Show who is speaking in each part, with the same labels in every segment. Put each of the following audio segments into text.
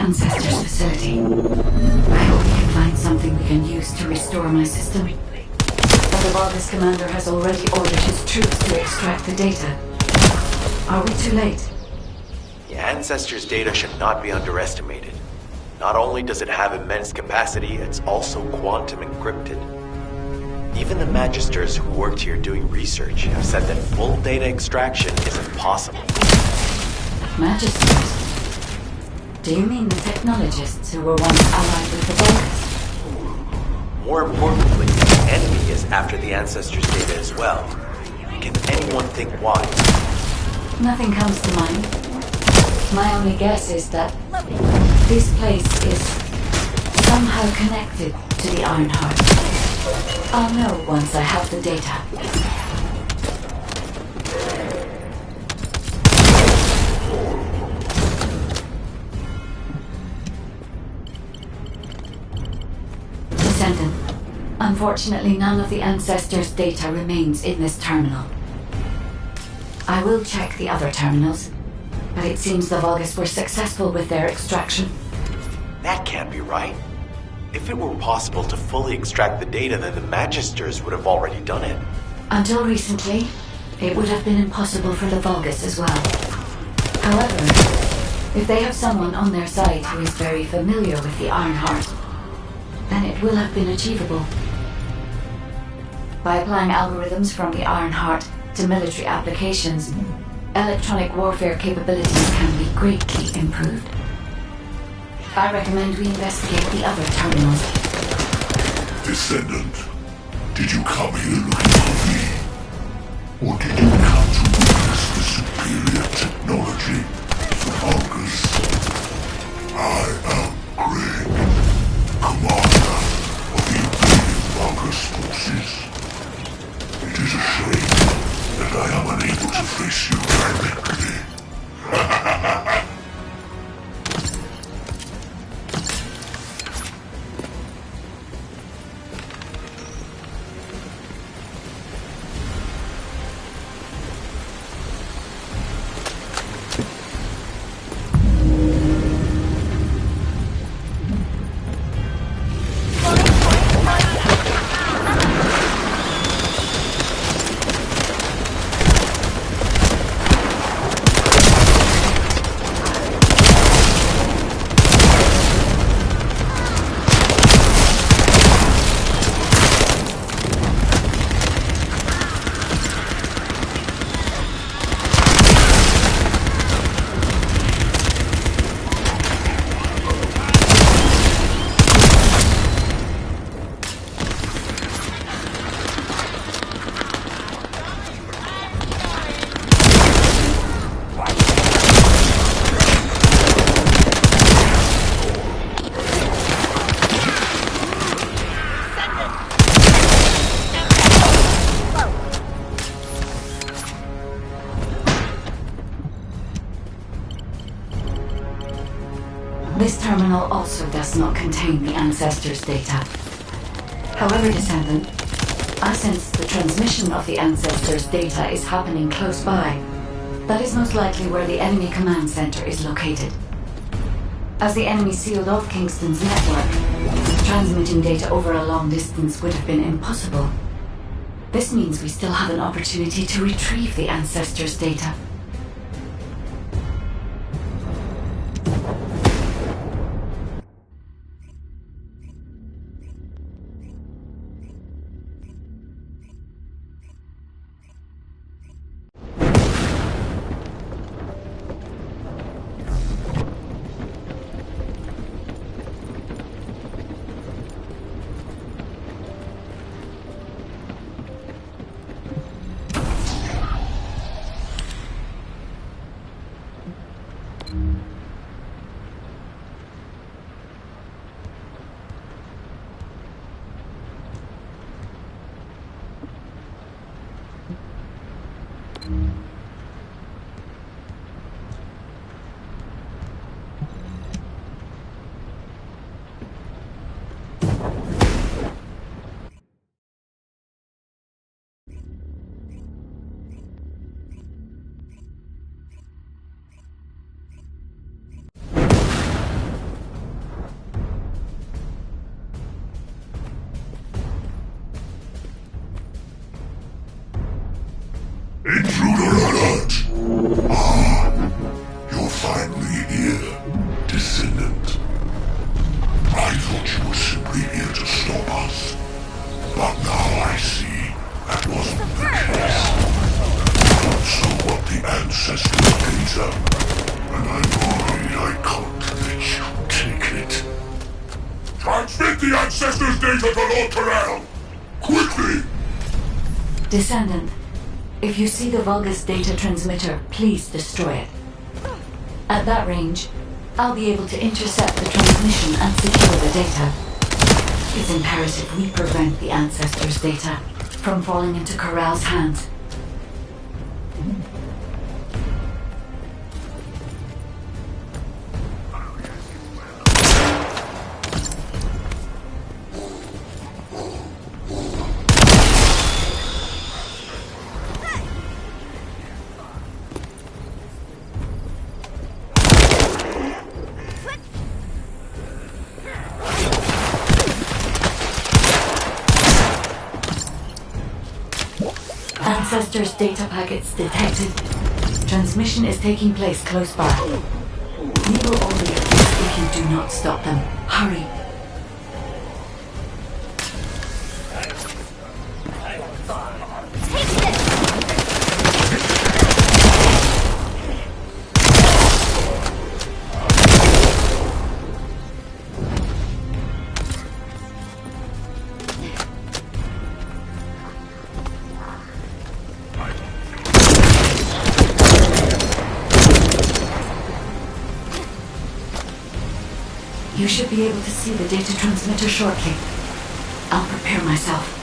Speaker 1: Ancestors facility. I hope we can find something we can use to restore my system. But the Vulgus commander has already ordered his troops to extract the data. Are we too late?
Speaker 2: The Ancestors' data should not be underestimated. Not only does it have immense capacity, it's also quantum encrypted. Even the Magisters who worked here doing research have said that full data extraction is impossible.
Speaker 1: Magisters? Do you mean the technologists who were once allied with the Vulgus?
Speaker 2: More importantly, the enemy is after the Ancestors' data as well. Can anyone think why?
Speaker 1: Nothing comes to mind. My only guess is that this place is somehow connected to the Ironheart. I'll know once I have the data. Descendant, unfortunately none of the Ancestors' data remains in this terminal. I will check the other terminals, but it seems the Vulgus were successful with their extraction.
Speaker 2: That can't be right. If it were possible to fully extract the data, then the Magisters would have already done it.
Speaker 1: Until recently, it would have been impossible for the Vulgus as well. However, if they have someone on their side who is very familiar with the Ironheart, then it will have been achievable. By applying algorithms from the Ironheart to military applications, electronic warfare capabilities can be greatly improved. I recommend we investigate the other terminals.
Speaker 3: Descendant, did you come here looking for me? Or did you come to witness the superior technology of the Vulgus? I am Greg, commander of the invading Vulgus forces. It is a shame that I am unable to face you directly.
Speaker 1: This terminal also does not contain the Ancestors' data. However, Descendant, I sense the transmission of the Ancestors' data is happening close by. That is most likely where the enemy command center is located. As the enemy sealed off Kingston's network, transmitting data over a long distance would have been impossible. This means we still have an opportunity to retrieve the Ancestors' data.
Speaker 3: data to Lord Corral! Quickly!
Speaker 1: Descendant, if you see the Vulgus data transmitter, please destroy it. At that range, I'll be able to intercept the transmission and secure the data. It's imperative we prevent the Ancestors' data from falling into Corral's hands. Ancestors' data packets detected. Transmission is taking place close by. We will all be killed if you do not stop them. Hurry. You should be able to see the data transmitter shortly. I'll prepare myself.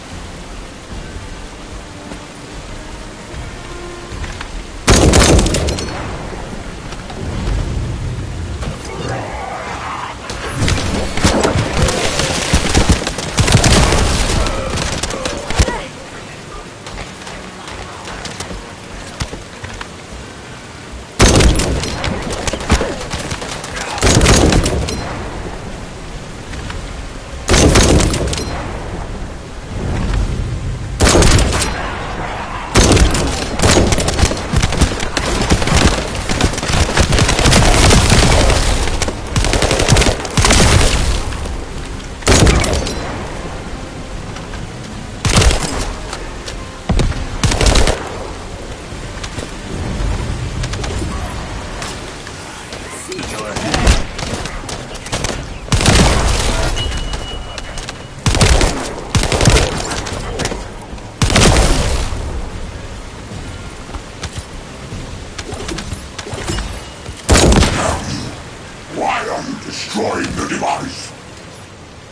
Speaker 3: Destroying the device!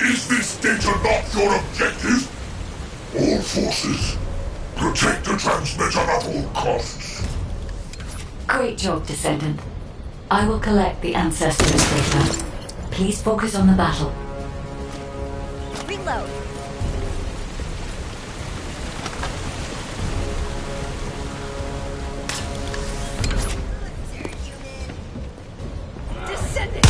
Speaker 3: Is this data not your objective? All forces, protect the transmitter at all costs.
Speaker 1: Great job, Descendant. I will collect the Ancestors' data. Please focus on the battle.
Speaker 4: Reload. Descendant.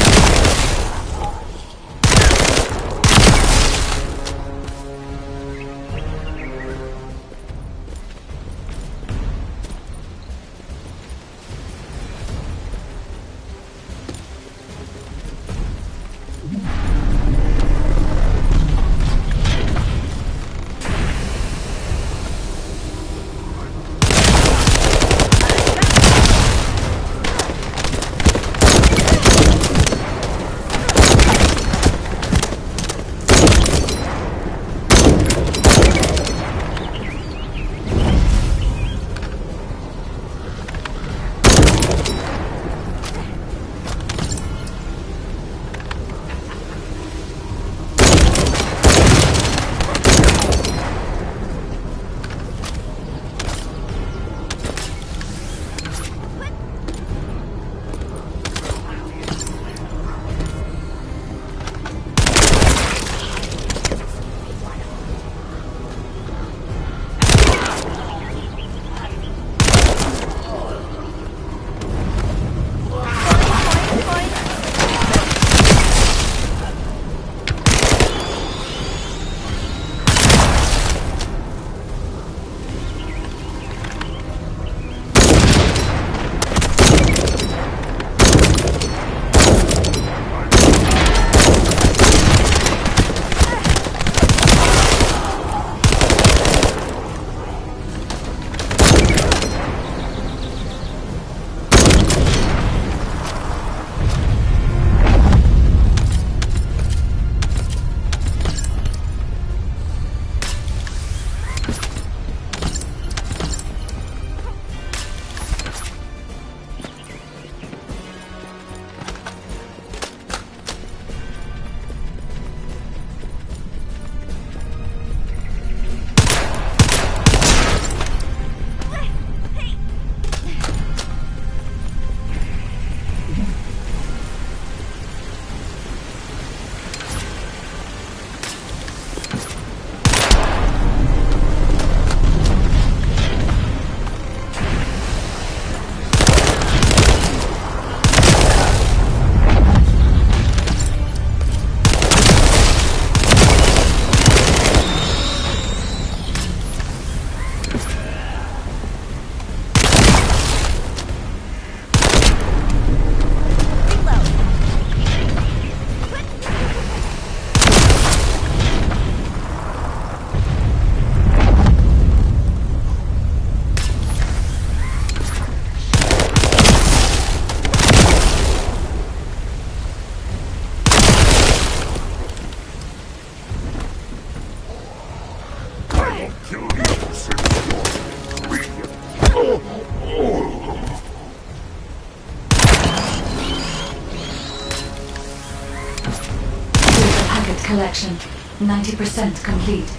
Speaker 1: Collection 90% complete.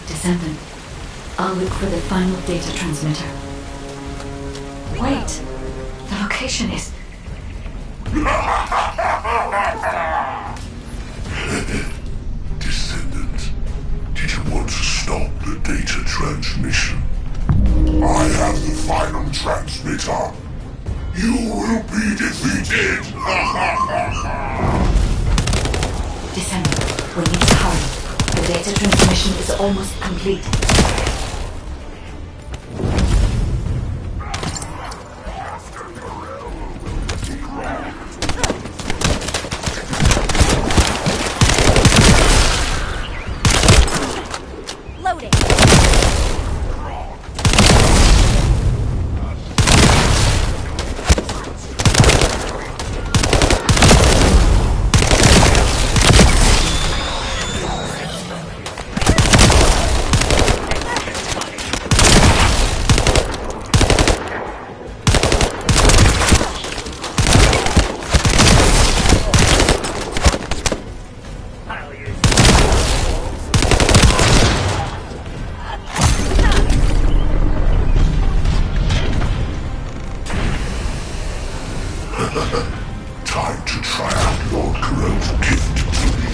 Speaker 1: Descendant, I'll look for the final data transmitter. Wait, the location is...
Speaker 3: Descendant, did you want to stop the data transmission? I have the final transmitter. You will be defeated!
Speaker 1: Descendant, we need to hurry. The data transmission is almost complete.
Speaker 4: Loading.
Speaker 3: Time to try out Lord Corot's gift to me.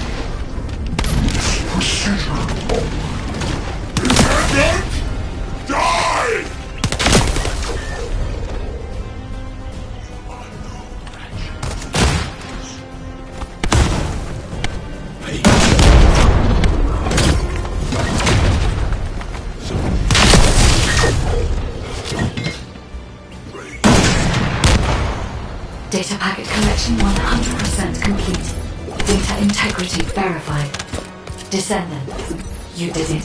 Speaker 3: This precision bomb. Descendant! Die!
Speaker 1: Data packet collection 100% complete. Data integrity verified. Descendant, you did it.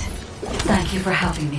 Speaker 1: Thank you for helping me.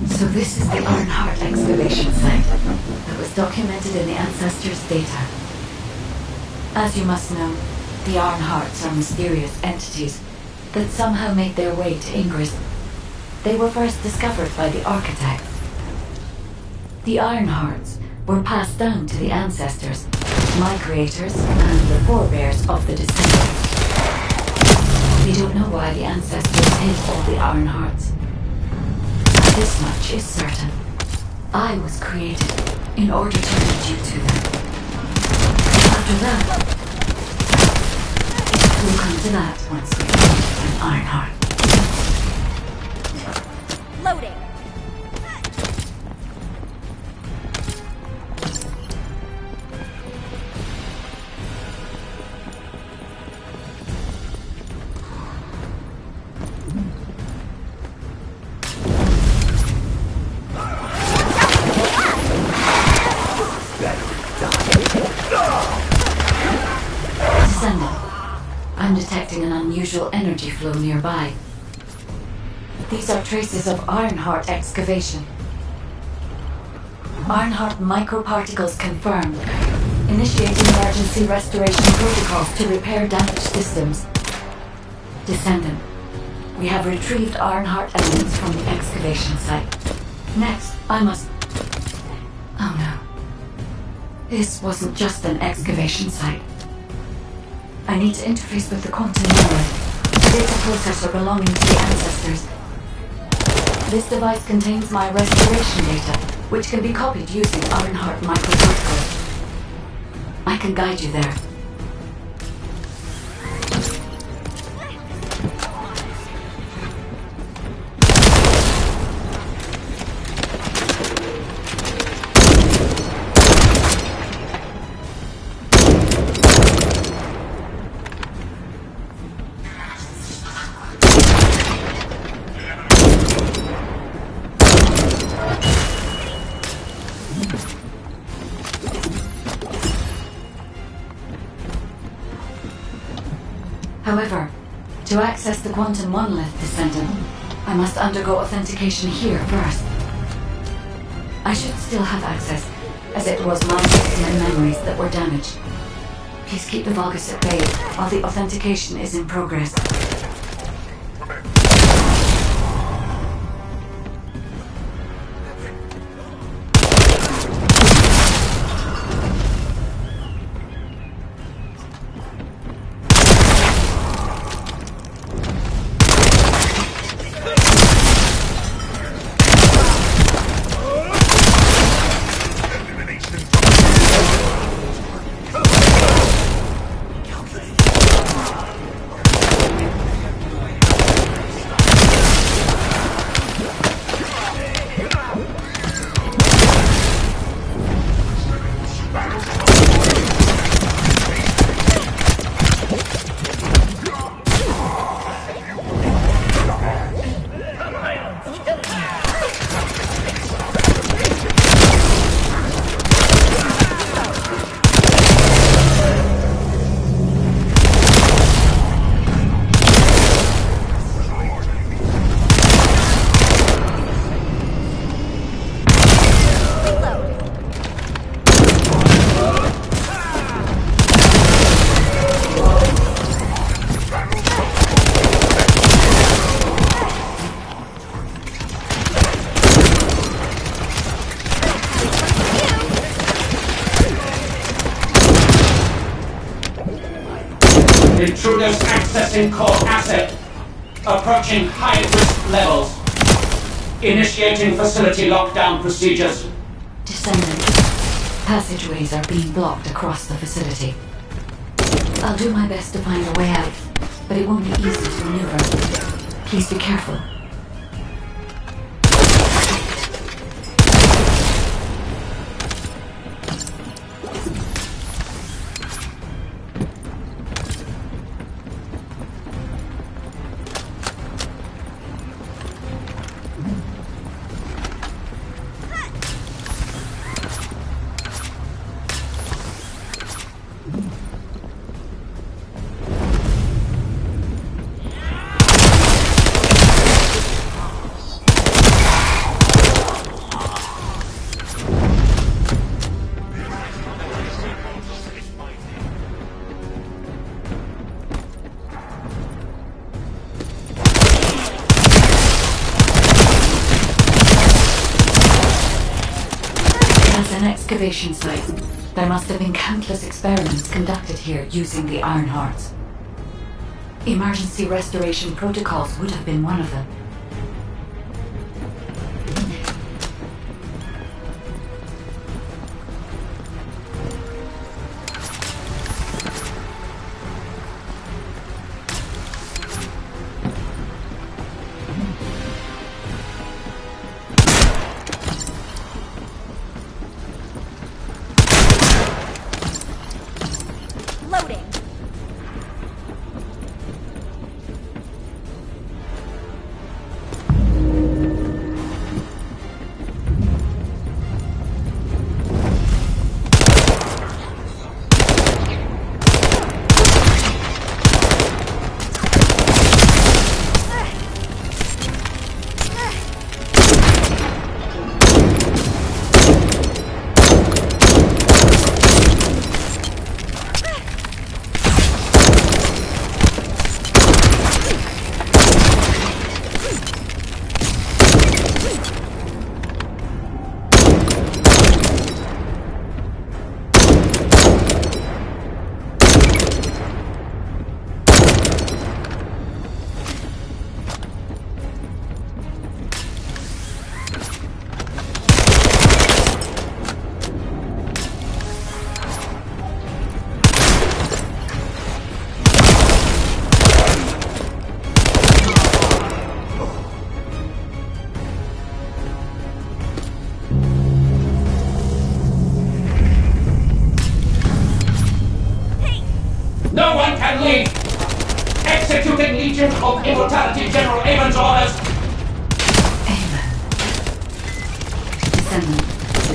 Speaker 1: So this is the Ironheart excavation site that was documented in the Ancestors' data. As you must know, the Ironhearts are mysterious entities that somehow made their way to Ingress. They were first discovered by the architects. The Ironhearts were passed down to the Ancestors, my creators, and the forebears of the Descendants. We don't know why the Ancestors hid all the Ironhearts. This much is certain. I was created in order to lead you to them. After that, we'll come to that once we find an Ironheart.
Speaker 4: Loading.
Speaker 1: I'm detecting an unusual energy flow nearby. These are traces of Ironheart excavation. Ironheart microparticles confirmed. Initiating emergency restoration protocols to repair damaged systems. Descendant, we have retrieved Ironheart elements from the excavation site. Next, I must... Oh no. This wasn't just an excavation site. I need to interface with the quantum memory, a data processor belonging to the ancestors. This device contains my restoration data, which can be copied using Ironheart microparticles. I can guide you there. However, to access the quantum monolith, Descendant, I must undergo authentication here first. I should still have access, as it was my system and memories that were damaged. Please keep the Vulgus at bay while the authentication is in progress.
Speaker 4: Intruders accessing core asset. Approaching high-risk levels. Initiating facility lockdown procedures.
Speaker 1: Descendant, passageways are being blocked across the facility. I'll do my best to find a way out, but it won't be easy to maneuver. Please be careful. An excavation site. There must have been countless experiments conducted here using the Ironhearts. Emergency restoration protocols would have been one of them.
Speaker 4: execution of Immortality General Amon's orders.
Speaker 1: Amen. Descendant,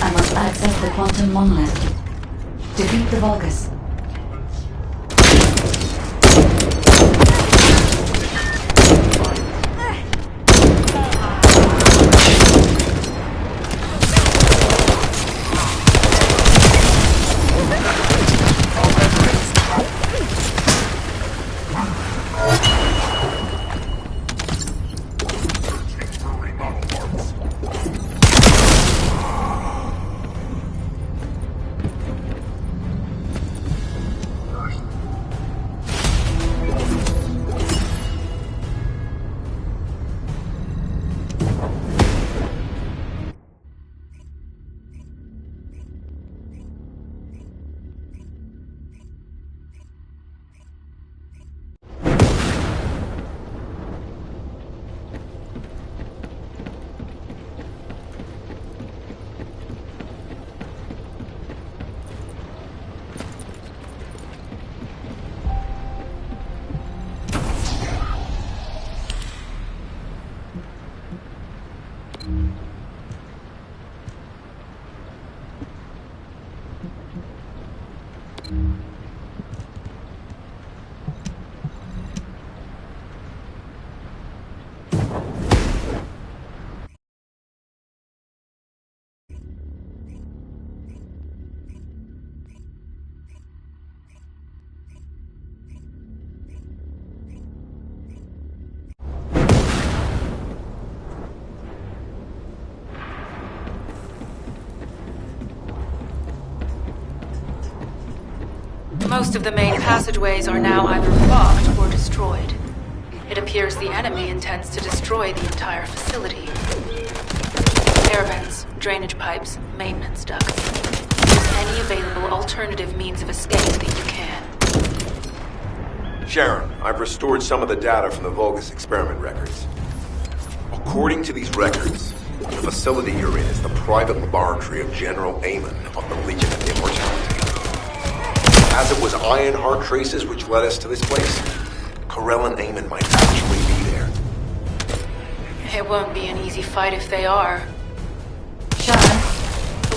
Speaker 1: I must access the quantum monolith. Defeat the Vulgus.
Speaker 5: Most of the main passageways are now either blocked or destroyed. It appears the enemy intends to destroy the entire facility. Air vents, drainage pipes, maintenance ducts. Use any available alternative means of escape that you can.
Speaker 6: Sharon, I've restored some of the data from the Vulgus experiment records. According to these records, the facility you're in is the private laboratory of General Amon of the Legion of Immortality. As it was Ironheart traces which led us to this place, Corell and Amon might actually be there.
Speaker 5: It won't be an easy fight if they are.
Speaker 1: Sharon,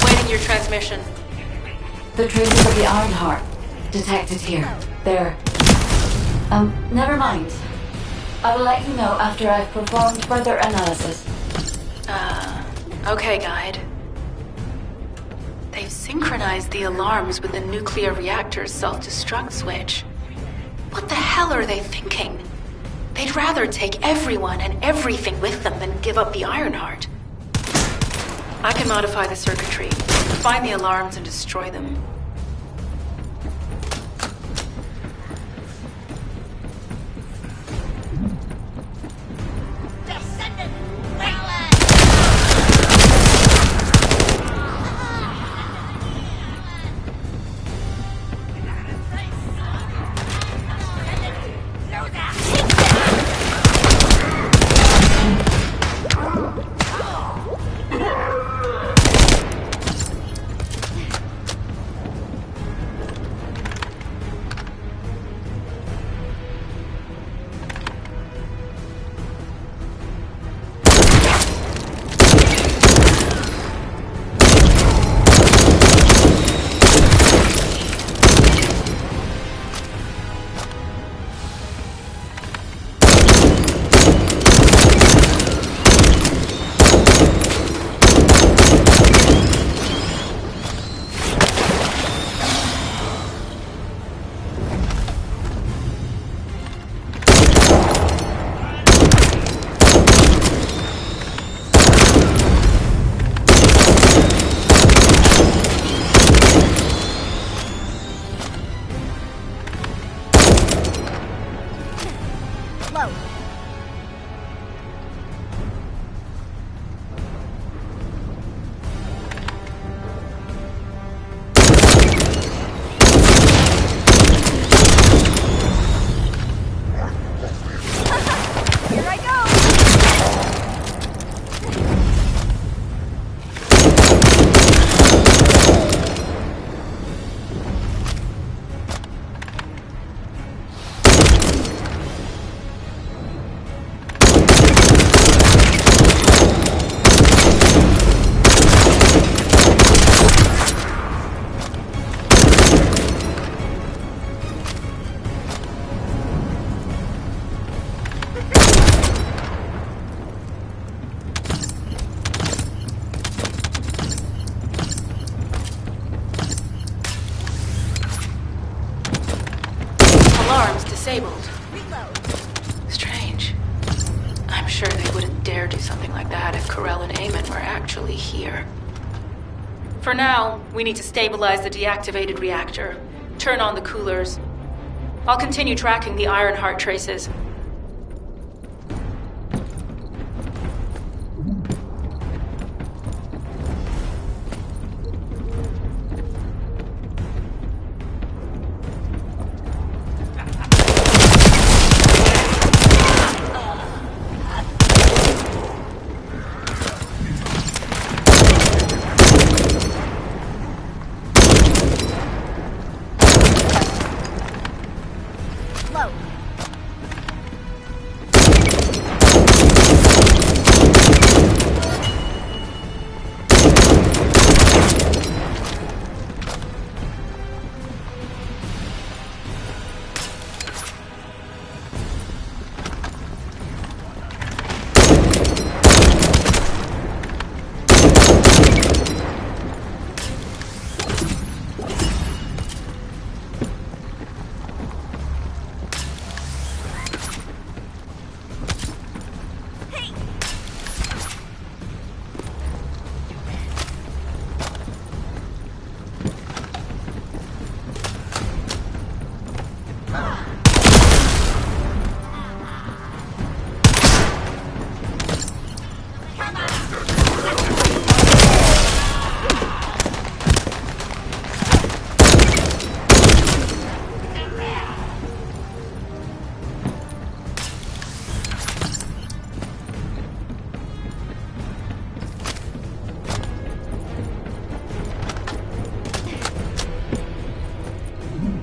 Speaker 5: Awaiting your transmission.
Speaker 1: the traces of the Ironheart detected here. They're... never mind. I will let you know after I've performed further analysis.
Speaker 5: Okay, Guide. They've synchronized the alarms with the nuclear reactor's self-destruct switch. What the hell are they thinking? They'd rather take everyone and everything with them than give up the Ironheart. I can modify the circuitry, find the alarms and destroy them.
Speaker 7: Descendant!
Speaker 5: Descendente wouldn't dare do something like that if Corell and Eamon were actually here. For now, we need to stabilize the deactivated reactor, turn on the coolers. I'll continue tracking the Ironheart traces.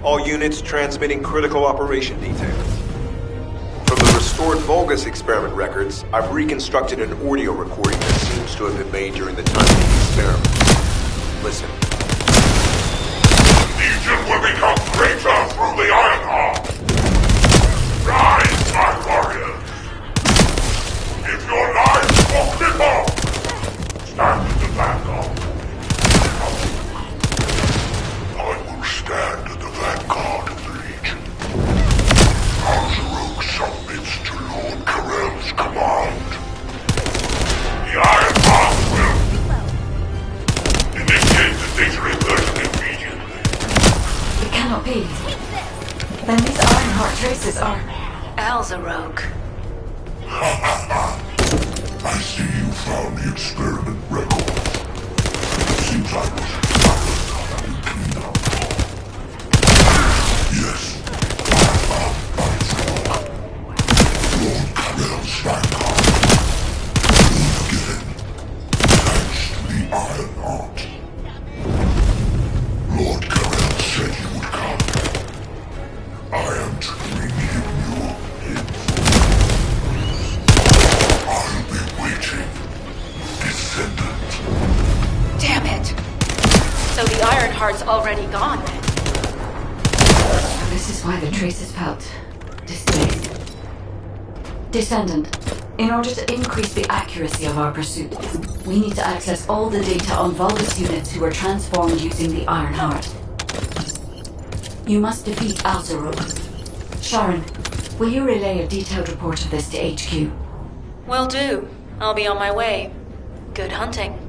Speaker 6: All units transmitting critical operation details. From the restored Vulgus experiment records, I've reconstructed an audio recording that seems to have been made during the time of the experiment. Listen.
Speaker 3: Legion will become greater through the Ironheart. Rise, my warriors. Give your lives for Clipper. Stand in the vanguard. I will stand at the vanguard of the Legion. Alzarok submits to Lord Corell's command. The Ironheart will initiate the data reversion immediately.
Speaker 1: It cannot be. Then these Ironheart traces are...
Speaker 5: Alzarok.
Speaker 3: I see you found the experiment records. Seems I was clean up. Yes, I found Alzarok. Lord Corell's vanguard. Again, thanks to the Ironheart. Lord Corell said you would come. I am to bring him your info. I'll be waiting. Descendant.
Speaker 5: Damn it! So the Ironheart's already gone then.
Speaker 1: This is why the traces felt displaced. Descendant, in order to increase the accuracy of our pursuit, we need to access all the data on Vulgus units who were transformed using the Ironheart. You must defeat Alzarok. Sharon, will you relay a detailed report of this to HQ?
Speaker 5: Will do. I'll be on my way. Good hunting.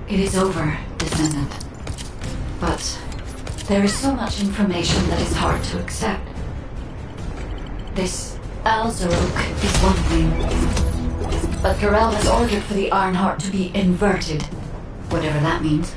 Speaker 1: It is over, Descendant. But there is so much information that is hard to accept. This Alzarok is one thing, but Corel has ordered for the Ironheart to be inverted, whatever that means.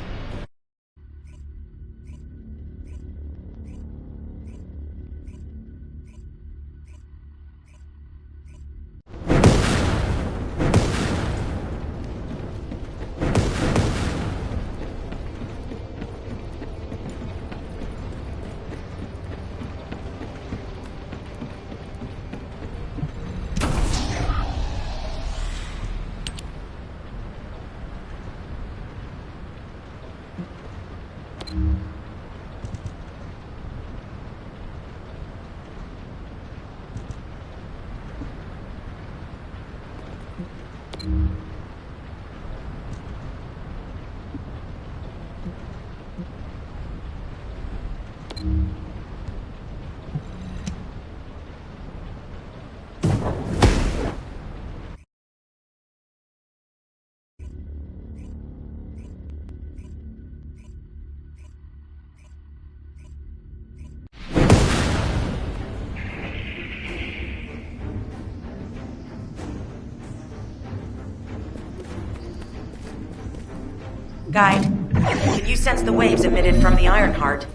Speaker 7: Guide, can you sense the waves emitted from the Ironheart?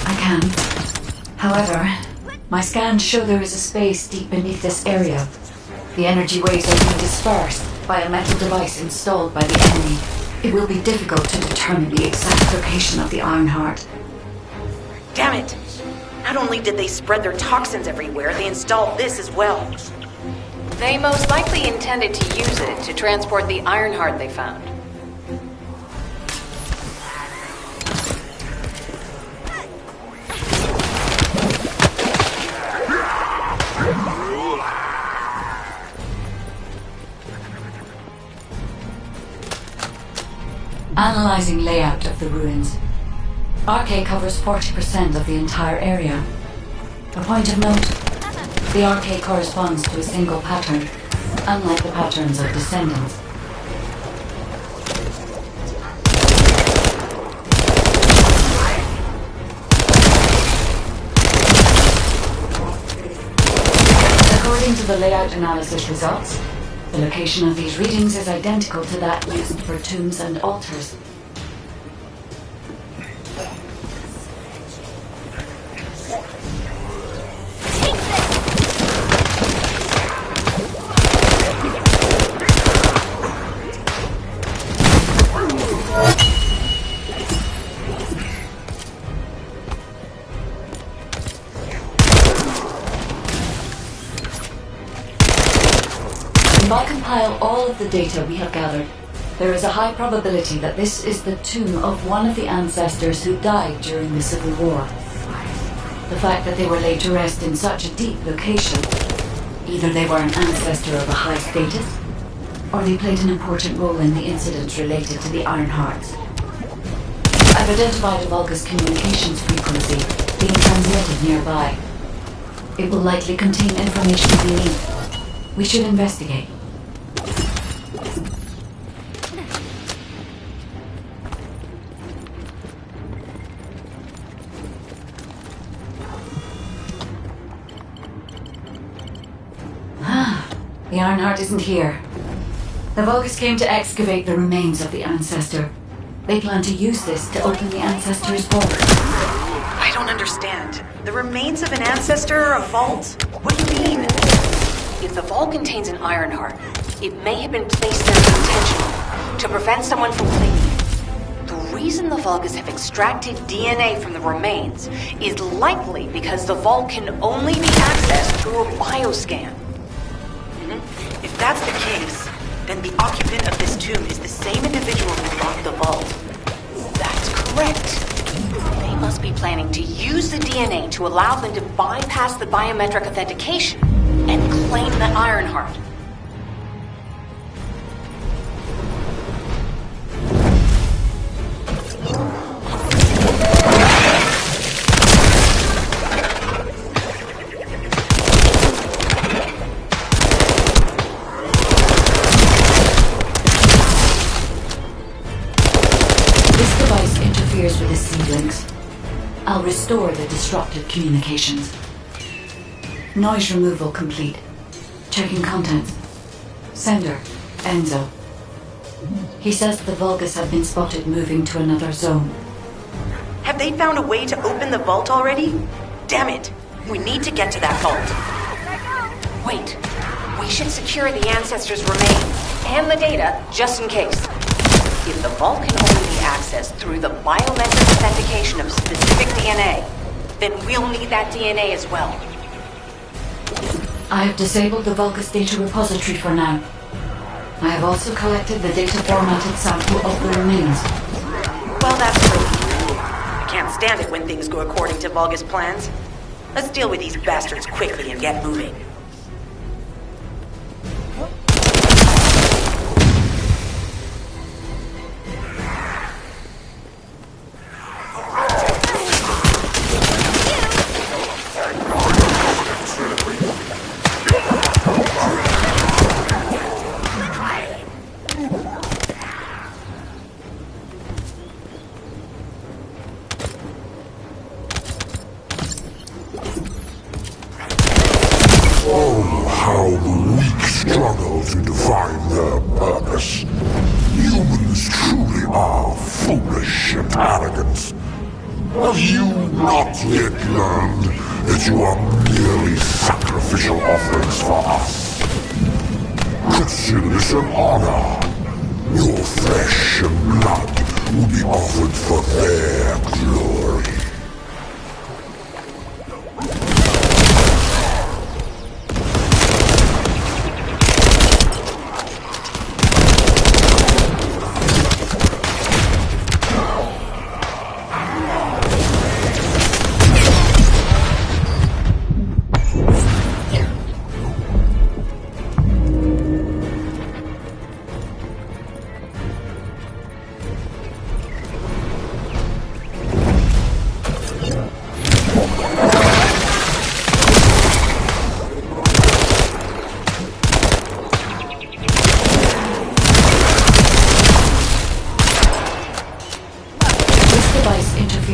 Speaker 1: I can. However, my scans show there is a space deep beneath this area. The energy waves are being dispersed by a metal device installed by the enemy. It will be difficult to determine the exact location of the Ironheart.
Speaker 7: Damn it! Not only did they spread their toxins everywhere, they installed this as well.
Speaker 5: They most likely intended to use it to transport the Ironheart they found.
Speaker 1: Analyzing layout of the ruins. RK covers 40% of the entire area. A point of note, the RK corresponds to a single pattern, unlike the patterns of Descendants. According to the layout analysis results, the location of these readings is identical to that used for tombs and altars. If I compile all of the data we have gathered, there is a high probability that this is the tomb of one of the ancestors who died during the Civil War. the fact that they were laid to rest in such a deep location. Either they were an ancestor of a high status, or they played an important role in the incidents related to the Iron Hearts. I've identified a Vulgus communications frequency being transmitted nearby. It will likely contain information we need. We should investigate. The Ironheart isn't here. The Vulgus came to excavate the remains of the Ancestor. They plan to use this to open the Ancestor's vault.
Speaker 7: I don't understand. The remains of an ancestor, a vault? What do you mean?
Speaker 5: If the vault contains an Ironheart, it may have been placed there intentionally to prevent someone from claiming it. The reason the Vulgus have extracted DNA from the remains is likely because the vault can only be accessed through a bioscan.
Speaker 7: If that's the case, then the occupant of this tomb is the same individual who locked the vault.
Speaker 5: That's correct. They must be planning to use the DNA to allow them to bypass the biometric authentication and claim the Ironheart.
Speaker 1: With the seedlings. I'll restore the disrupted communications. Noise removal complete. Checking contents. Sender, Enzo. He says the Vulgus have been spotted moving to another zone.
Speaker 7: Have they found a way to open the vault already? Damn it! We need to get to that vault.
Speaker 5: Wait. We should secure the Ancestor's remains and the data just in case. If the vault can only be accessed through the biometric authentication of specific DNA, then we'll need that DNA as well.
Speaker 1: I have disabled the Vulgus data repository for now. I have also collected the data formatted sample of the remains.
Speaker 7: Well, that's true. I can't stand it when things go according to Vulgus plans. Let's deal with these bastards quickly and get moving.
Speaker 3: Have you not yet learned that you are merely sacrificial offerings for us? Consider this an honor. Your flesh and blood will be offered for their glory.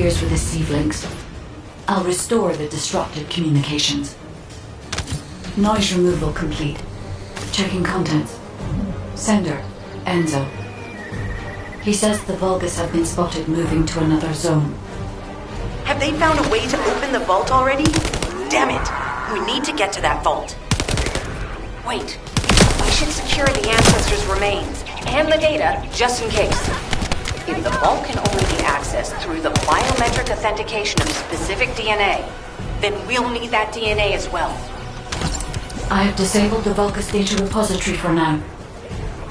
Speaker 1: With the seedlings. I'll restore the disrupted communications. Noise removal complete. Checking contents. Sender, Enzo. He says the Vulgus have been spotted moving to another zone.
Speaker 7: Have they found a way to open the vault already? Damn it! We need to get to that vault.
Speaker 5: Wait. We should secure the Ancestor's remains and the data just in case. If the vault can only be accessed through the biometric authentication of specific DNA, then we'll need that DNA as well.
Speaker 1: I have disabled the Vulgus data repository for now.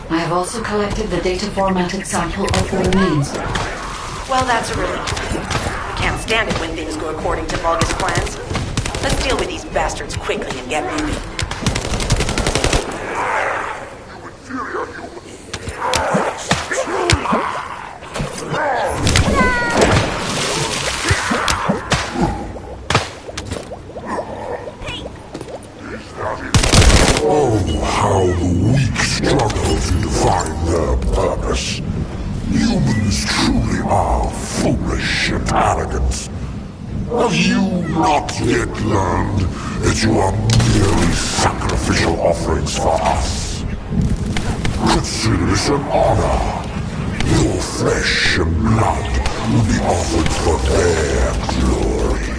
Speaker 1: I have also collected the data formatted sample of the remains.
Speaker 7: Well, that's a relief. We can't stand it when things go according to Vulgus plans. Let's deal with these bastards quickly and get moving.
Speaker 3: Oh, how the weak struggle to define their purpose. Humans truly are foolish and arrogant. Have you not yet learned that you are merely sacrificial offerings for us? Consider it an honor. Your flesh and blood will be offered for their glory.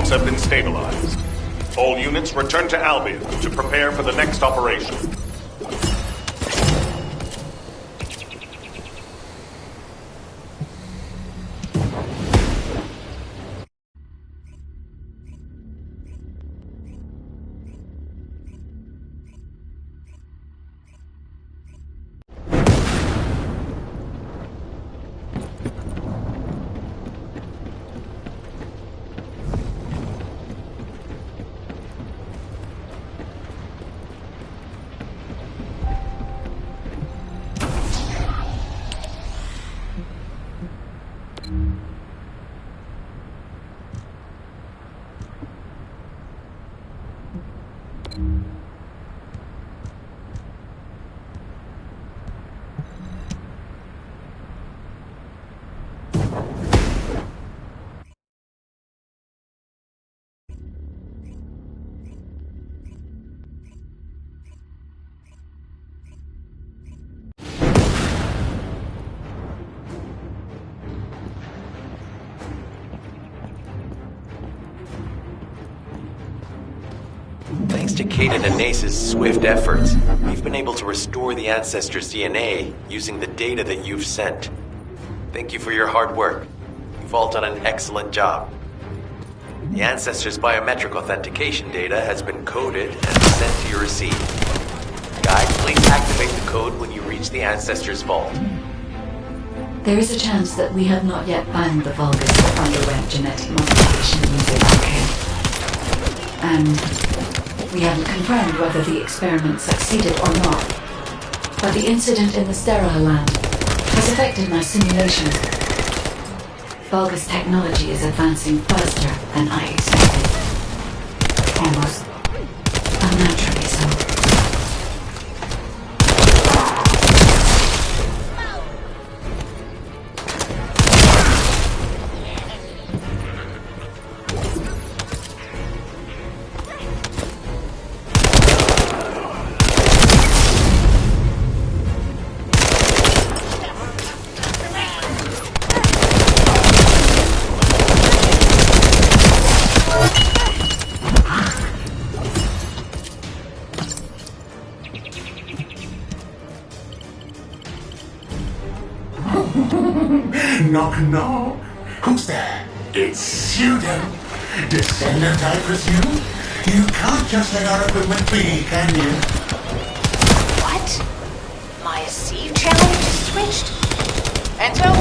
Speaker 8: Have been stabilized. All units return to Albion to prepare for the next operation.
Speaker 2: Thanks to Kaden and Nace's swift efforts, we've been able to restore the Ancestors' DNA using the data that you've sent. Thank you for your hard work. You've all done an excellent job. The Ancestors' biometric authentication data has been coded and sent to your receipt. Guide, please activate the code when you reach the Ancestors' vault.
Speaker 1: There is a chance that we have not yet found the Vulgus that underwent genetic modification using our and we haven't confirmed whether the experiment succeeded or not. But the incident in the sterile land has affected my simulations. Vulgus technology is advancing faster than I expected. Almost unnaturally so.
Speaker 3: Knock, knock. Who's there? It's you, then. Descendant, I presume? You can't just let our equipment be, can you?
Speaker 5: What? My Aceve channel just switched? Enzo,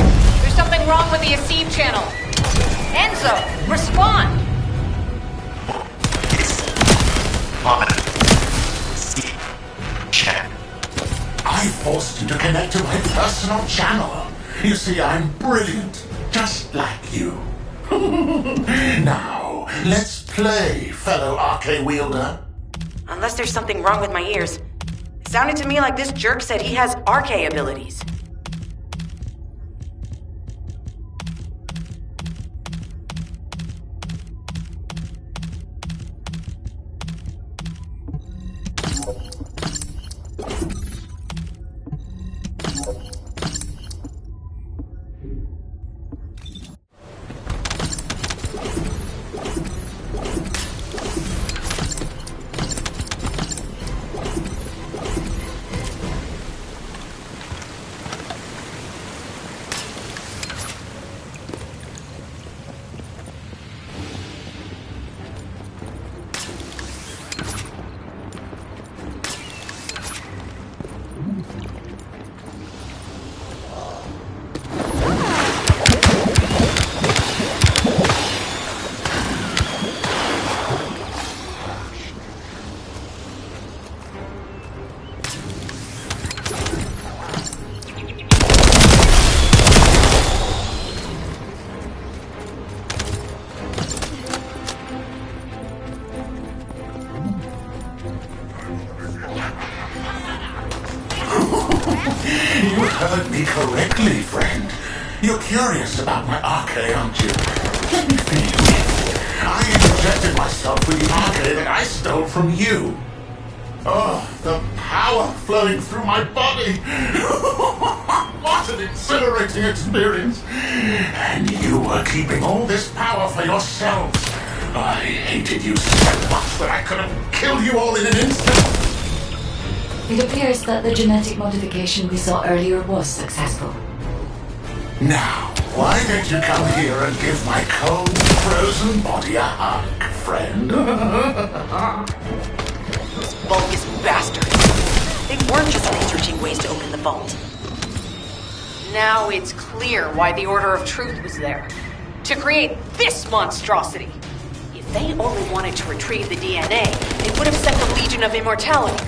Speaker 5: there's something wrong with the Aceve channel. Enzo, respond!
Speaker 3: I forced you to connect to my personal channel. You see, I'm brilliant, just like you. Now, let's play, fellow RK wielder.
Speaker 7: Unless there's something wrong with my ears. It sounded to me like this jerk said he has RK abilities.
Speaker 3: You heard me correctly, friend. You're curious about my RK, aren't you? Let me feel it. I injected myself with the RK that I stole from you. Oh, the power flowing through my body. What an exhilarating experience. And you were keeping all this power for yourselves. I hated you so much that I could have killed you all in an instant.
Speaker 1: It appears that the genetic modification we saw earlier was successful.
Speaker 3: Now, why don't you come here and give my cold, frozen body a hug, friend?
Speaker 7: Those Vulgus bastards. They weren't just researching ways to open the vault.
Speaker 5: Now it's clear why the Order of Truth was there. To create this monstrosity. If they only wanted to retrieve the DNA, they would have sent the Legion of Immortality.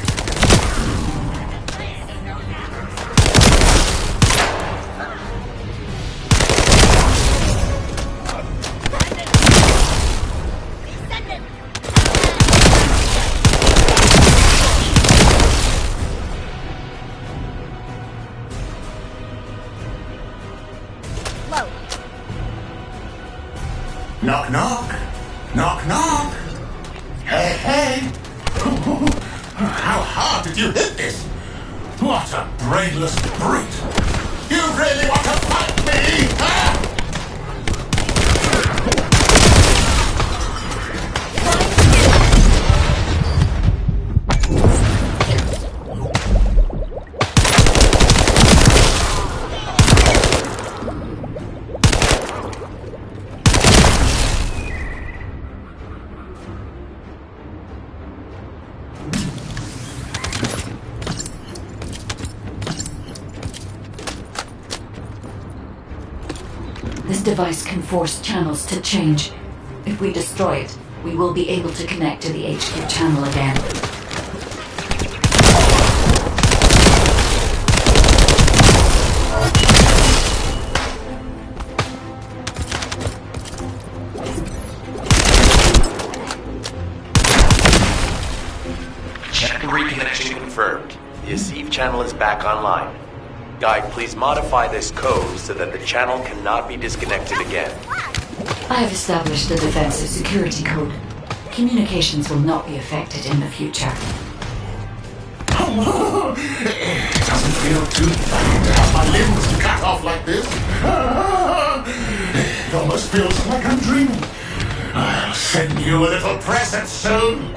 Speaker 3: Knock, knock. Knock, knock. Hey, hey. How hard did you hit this? What a brainless brute. You really want to fight me, huh?
Speaker 1: This device can force channels to change. If we destroy it, we will be able to connect to the HQ channel again.
Speaker 2: Channel reconnection confirmed. The Aceve channel is back online. Guide, please modify this code so that the channel cannot be disconnected again.
Speaker 1: I have established a defensive security code. Communications will not be affected in the future.
Speaker 3: It doesn't feel too bad to have my limbs cut off like this. It almost feels like I'm dreaming. I'll send you a little present soon.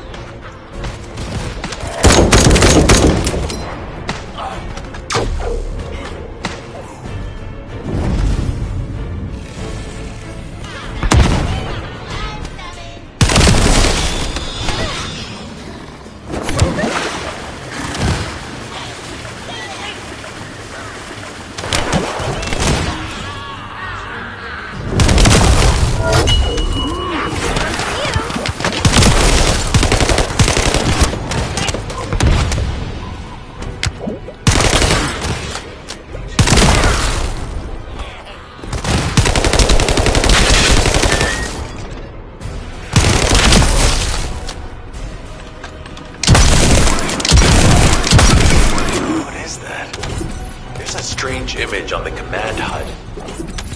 Speaker 2: huge image on the command HUD.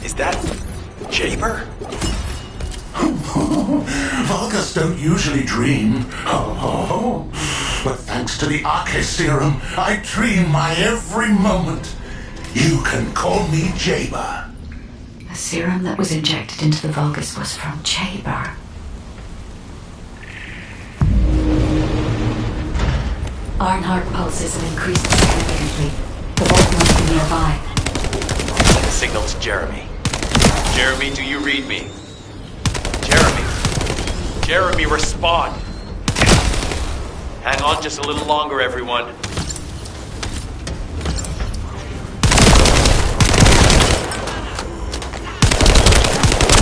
Speaker 2: Is that Jaber?
Speaker 3: Vulgus don't usually dream. But thanks to the Arche serum, I dream my every moment. You can call me Jaber.
Speaker 1: The serum that was injected into the Vulgus was from Jaber. Ironheart pulses have increased significantly. The vault must be nearby.
Speaker 2: The signal's Jeremy. Jeremy, do you read me? Jeremy. Jeremy, respond. Hang on just a little longer, everyone.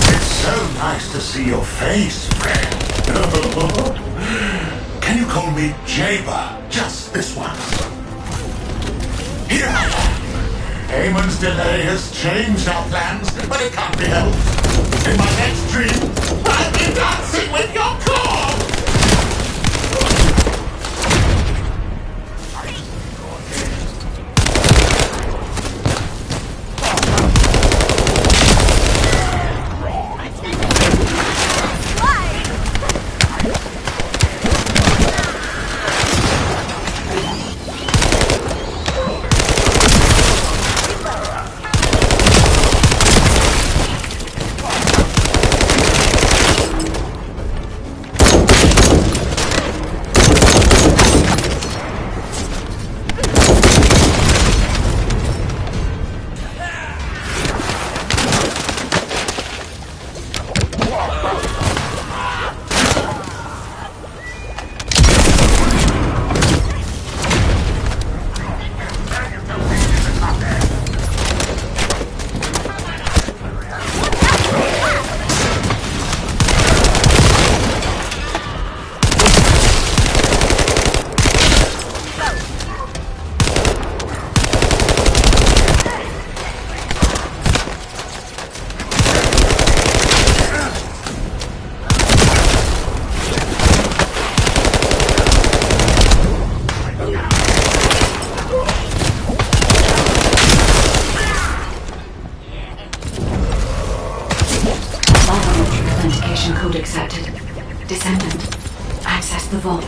Speaker 3: It's so nice to see your face, friend. Can you call me Jaber? Just this once. Here I am. Eamon's delay has changed our plans, but it can't be helped. In my next dream, I'll be dancing with your corpse!
Speaker 1: Code accepted. Descendant, access the vault.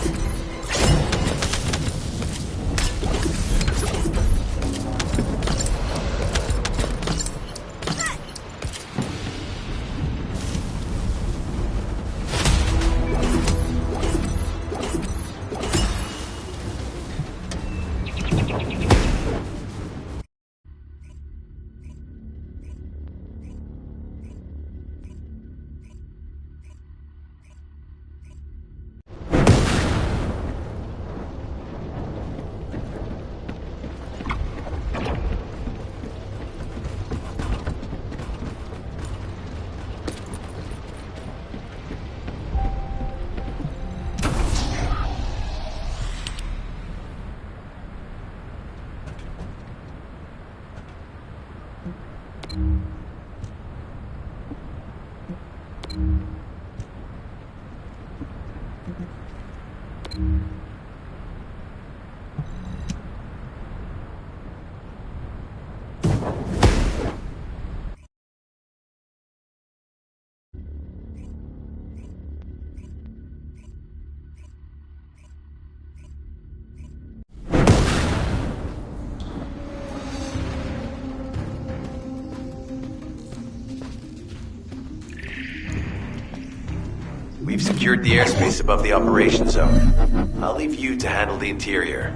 Speaker 2: We've secured the airspace above the operation zone. I'll leave you to handle the interior.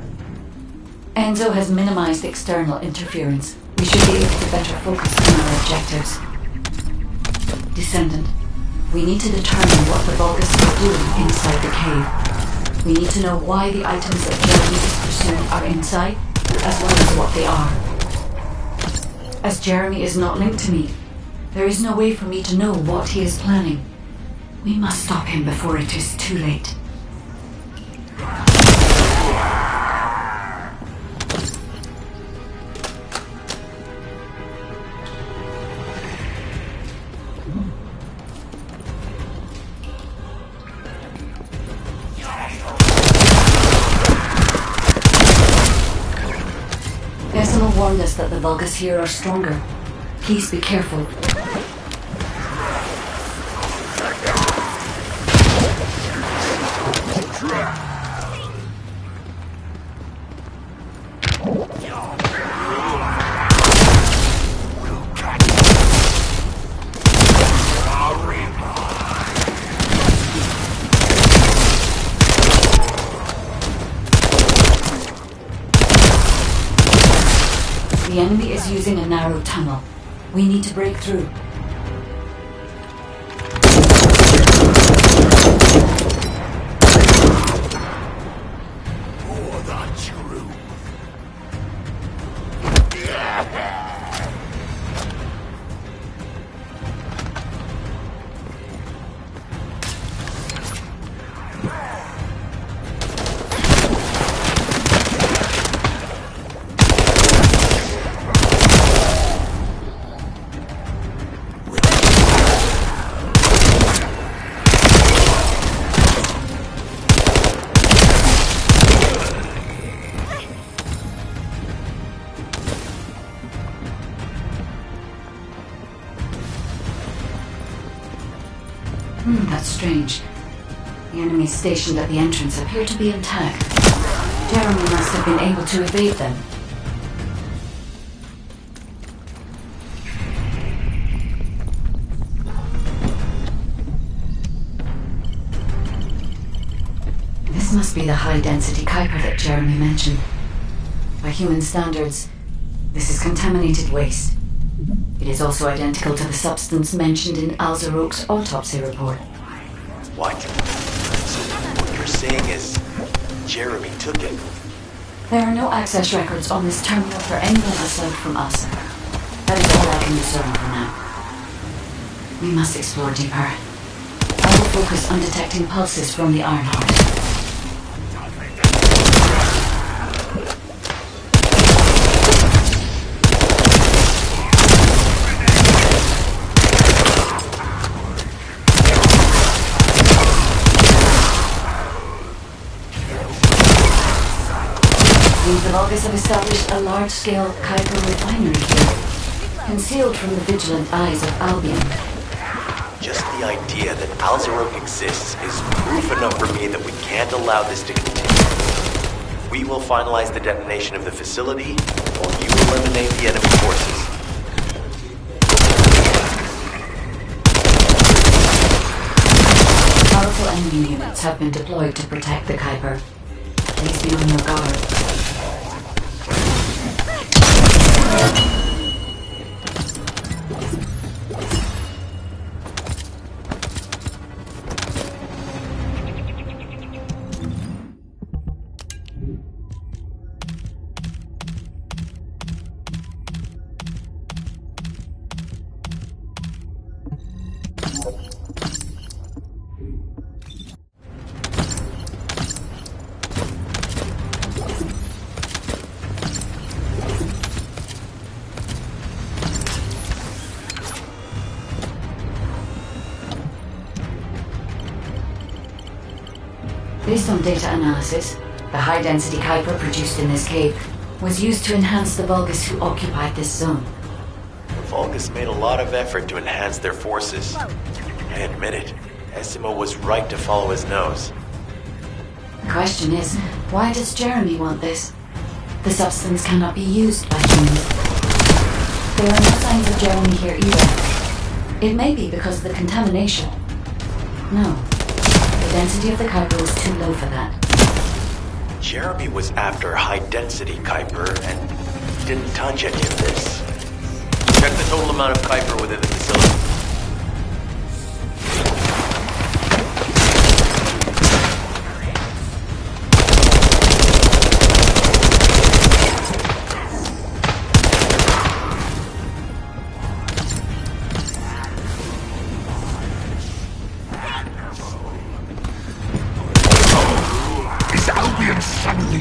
Speaker 1: Enzo has minimized external interference. We should be able to better focus on our objectives. Descendant, we need to determine what the Vulgus are doing inside the cave. We need to know why the items that Jeremy is pursuing are inside, as well as what they are. As Jeremy is not linked to me, there is no way for me to know what he is planning. We must stop him before it is too late. Decimal warned us suggest that the Vulgus here are stronger. Please be careful. The enemy is using a narrow tunnel. We need to break through. That's strange. The enemies stationed at the entrance appear to be intact. Jeremy must have been able to evade them. This must be the high-density Kuiper that Jeremy mentioned. By human standards, this is contaminated waste. It is also identical to the substance mentioned in Alzarok's autopsy report.
Speaker 2: What? So what you're saying is Jeremy took it?
Speaker 1: There are no access records on this terminal for anyone aside from us. That is all I can discern for now. We must explore deeper. I will focus on detecting pulses from the Ironheart. The Vulgus have established a large-scale Kuiper refinery here, concealed from the vigilant eyes of Albion.
Speaker 2: Just the idea that Alzarok exists is proof enough for me that we can't allow this to continue. We will finalize the detonation of the facility, while you eliminate the enemy forces.
Speaker 1: Powerful enemy units have been deployed to protect the Kuiper. Please be on your guard. Based on data analysis, the high-density Kuiper produced in this cave was used to enhance the Vulgus who occupied this zone.
Speaker 2: The Vulgus made a lot of effort to enhance their forces. I admit it, Essimo was right to follow his nose.
Speaker 1: The question is, why does Jeremy want this? The substance cannot be used by humans. There are no signs of Jeremy here either. It may be because of the contamination. No. The density of the Kuiper was too low for that.
Speaker 2: Jeremy was after high-density Kuiper and didn't touch any of this. Check the total amount of Kuiper within the facility.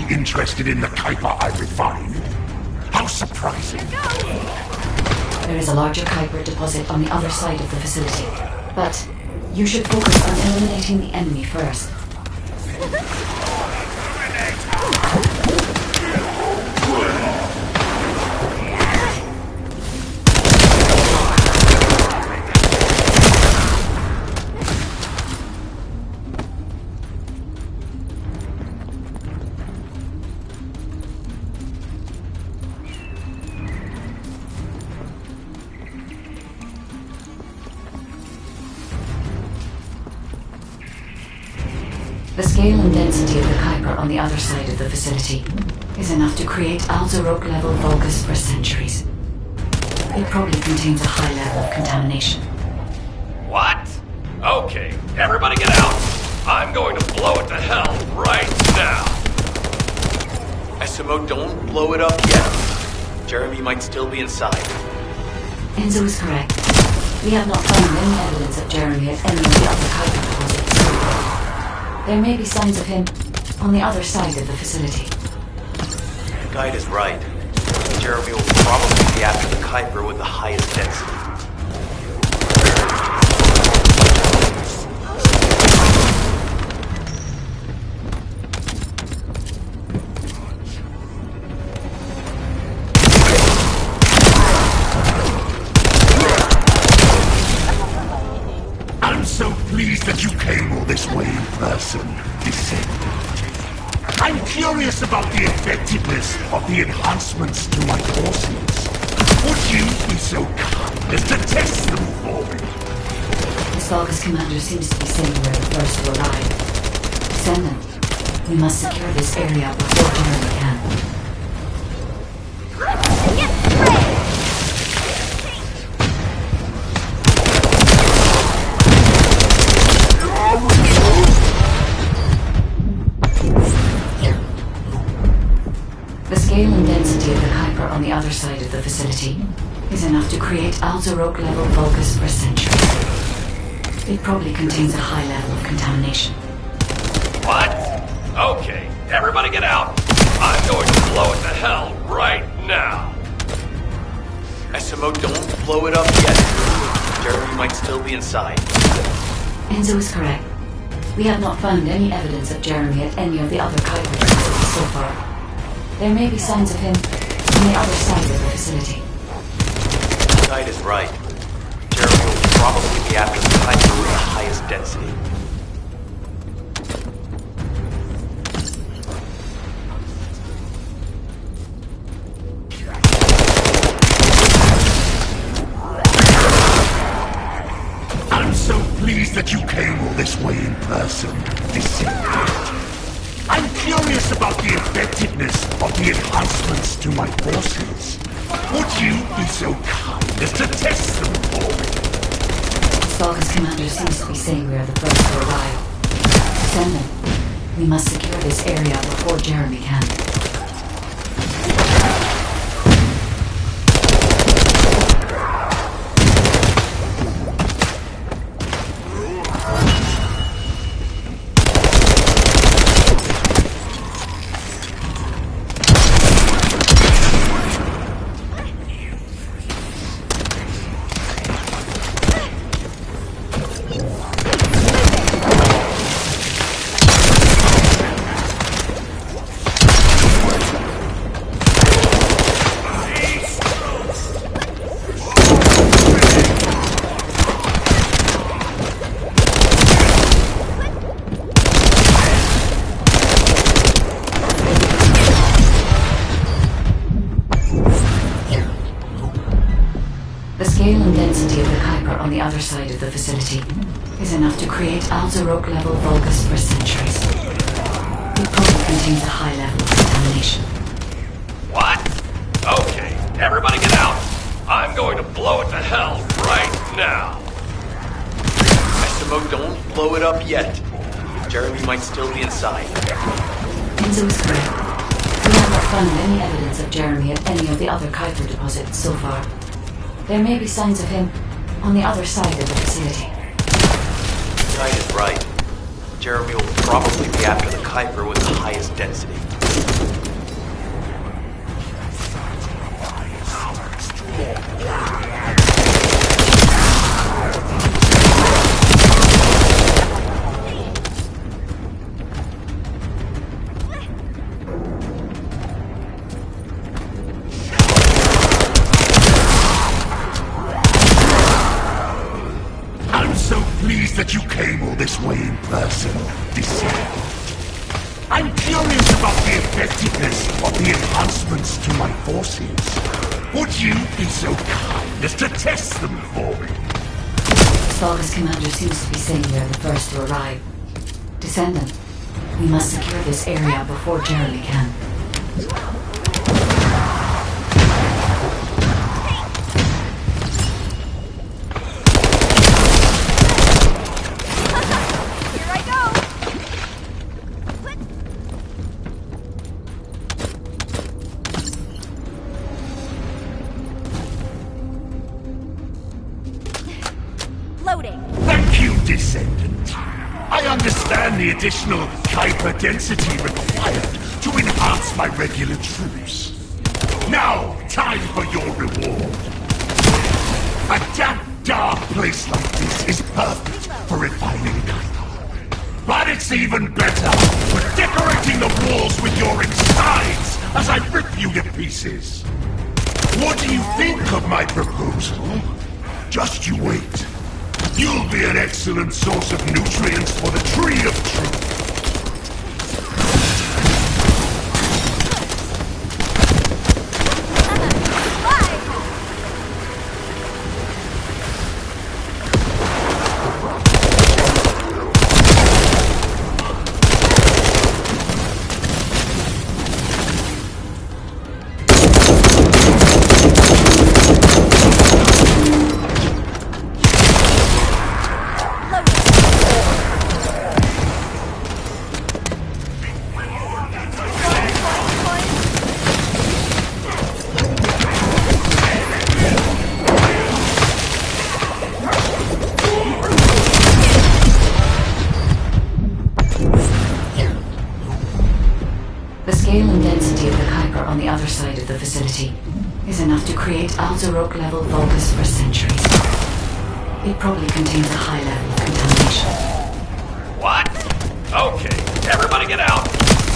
Speaker 3: Interested in the Kuiper I refined? How surprising.
Speaker 1: There is a larger Kuiper deposit on the other side of the facility. But you should focus on eliminating the enemy first. The scale and density of the Kuiper on the other side of the facility is enough to create Alzarok-level Vulgus for centuries. It probably contains a high level of contamination.
Speaker 9: What? Okay, everybody get out! I'm going to blow it to hell right now!
Speaker 2: Esimo, don't blow it up yet. Jeremy might still be inside.
Speaker 1: Enzo is correct. We have not found any evidence of Jeremy at any of the other Kuiper deposits so far. There may be signs of him on the other side of the facility.
Speaker 2: The guide is right. Jeremy will probably be after the Kuiper with the highest density.
Speaker 3: I'm so pleased that you came all this way in person, Descendant. I'm curious about the effectiveness of the enhancements to my forces. Would you be so kind as to test them for me?
Speaker 1: The Vulgus commander seems to be saying we're the first to arrive. Descendant, we must secure this area before Jeremy can. The scale and density of the Kuiper on the other side of the facility is enough to create Alzarok-level Vulgus for centuries. It probably contains a high level of contamination.
Speaker 9: What? Okay, everybody get out! I'm going to blow it to hell right now!
Speaker 2: Esimo, don't blow it up yet. Jeremy might still be inside.
Speaker 1: Enzo is correct. We have not found any evidence of Jeremy at any of the other Kuiper deposits so far. There may be signs of him on the other side of the facility.
Speaker 2: The guide is right. Jeremy will probably be after the Kuiper with the highest density.
Speaker 3: I'm so pleased that you came all this way in person, Descendant. I'm curious about the effectiveness of the enhancements to my forces. Would you be so kind as to test them for me?
Speaker 1: Vulgus commander seems to be saying we are the first to arrive. Descendant, we must secure this area before Jeremy can. The scale and density of the Kuiper on the other side of the facility is enough to create Alzarok-level Vulgus for centuries. It probably contains a high level of contamination.
Speaker 9: What? Okay, everybody get out! I'm going to blow it to hell right now!
Speaker 2: Esimo, don't blow it up yet. Jeremy might still be inside.
Speaker 1: Enzo is correct. We have not found any evidence of Jeremy at any of the other Kuiper deposits so far. There may be signs of him on the other side of the facility.
Speaker 2: The guide is right. Jeremy will probably be after the Kuiper with the highest density.
Speaker 3: That you came all this way in person, Descendant. I'm curious about the effectiveness of the enhancements to my forces. Would you be so kind as to test them for me?
Speaker 1: Vulgus commander seems to be saying we are the first to arrive. Descendant, We must secure this area before Jeremy can.
Speaker 3: Thank you, Descendant. I understand the additional Kuiper density required to enhance my regular troops. Now, time for your reward. A damp, dark place like this is perfect for refining Kuiper. But it's even better for decorating the walls with your insides as I rip you to pieces. What do you think of my proposal? Just you wait. You'll be an excellent source of nutrients for the Tree of Truth.
Speaker 1: The scale and density of the Kuiper on the other side of the facility is enough to create Alzarok-level Vulgus for centuries. It probably contains a high level of contamination.
Speaker 9: What? Okay, everybody get out!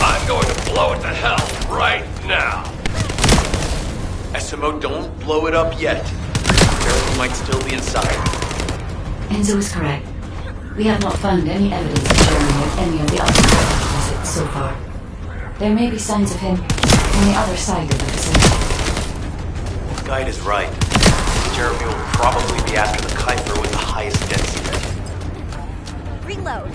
Speaker 9: I'm going to blow it to hell right now!
Speaker 2: Esimo, don't blow it up yet. Jeremy might still be inside.
Speaker 1: Enzo is correct. We have not found any evidence of Jeremy at any of the other deposits so far. There may be signs of him on the other side of the facility.
Speaker 2: Guide is right. Jeremy will probably be after the Kuiper with the highest density.
Speaker 10: Reload.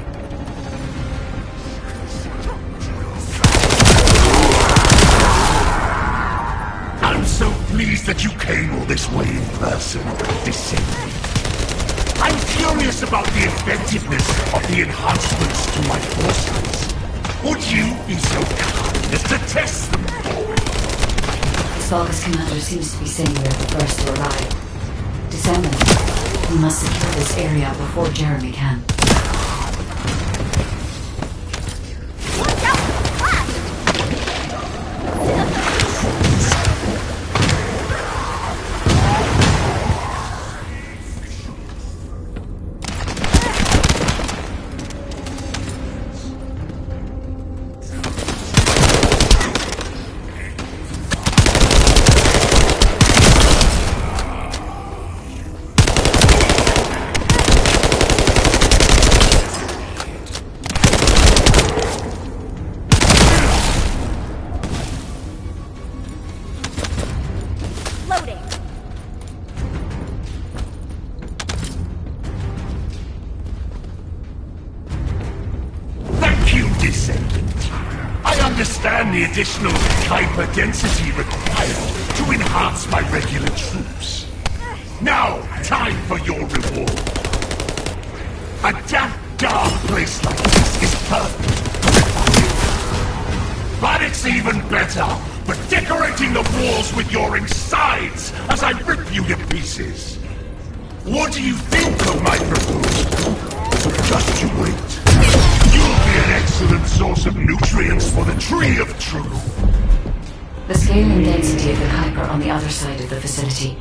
Speaker 3: I'm so pleased that you came all this way in person, Descendant. I'm curious about the effectiveness of the enhancements to my forces. Would you be so kind as to test them for me?
Speaker 1: This Vulgus commander seems to be saying we're the first to arrive. Descendant, we must secure this area before Jeremy can.
Speaker 10: Watch out! Flash!
Speaker 3: Descendant. I understand the additional Kuiper density required to enhance my regular troops. Now, time for your reward. A damp, dark place like this is perfect for refining. But it's even better for decorating the walls with your insides as I rip you to pieces. What do you think of my proposal? Just you wait. You'll be an excellent source of nutrients for the Tree of Truth.
Speaker 1: The scale and density of the Kuiper on the other side of the facility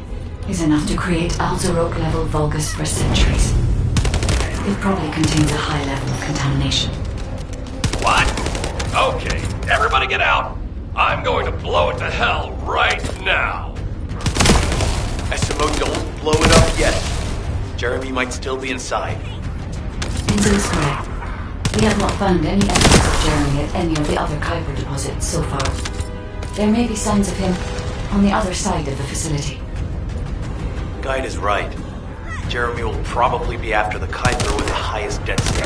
Speaker 1: is enough to create Alzarok-level Vulgus for centuries. It probably contains a high level of contamination.
Speaker 9: What? Okay, everybody get out! I'm going to blow it to hell right now!
Speaker 2: Esimo, don't blow it up yet. Jeremy might still be inside.
Speaker 1: Enzo is correct. We have not found any evidence of Jeremy at any of the other Kuiper deposits so far. There may be signs of him on the other side of the facility.
Speaker 2: Guide is right. Jeremy will probably be after the Kuiper with the highest density.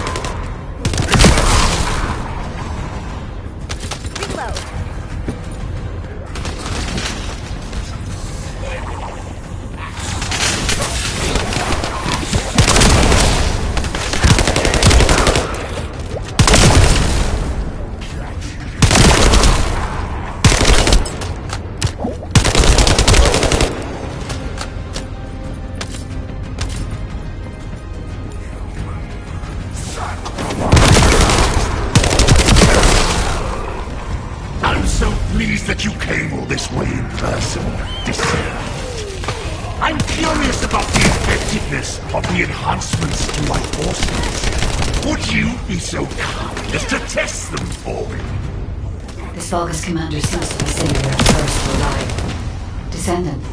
Speaker 3: pleased that you came all this way in person, Descendente. I'm curious about the effectiveness of the enhancements to my forces. Would you be so kind as to test them for me?
Speaker 1: This Vulgus commander seems to be saying we are first to arrive. Descendant,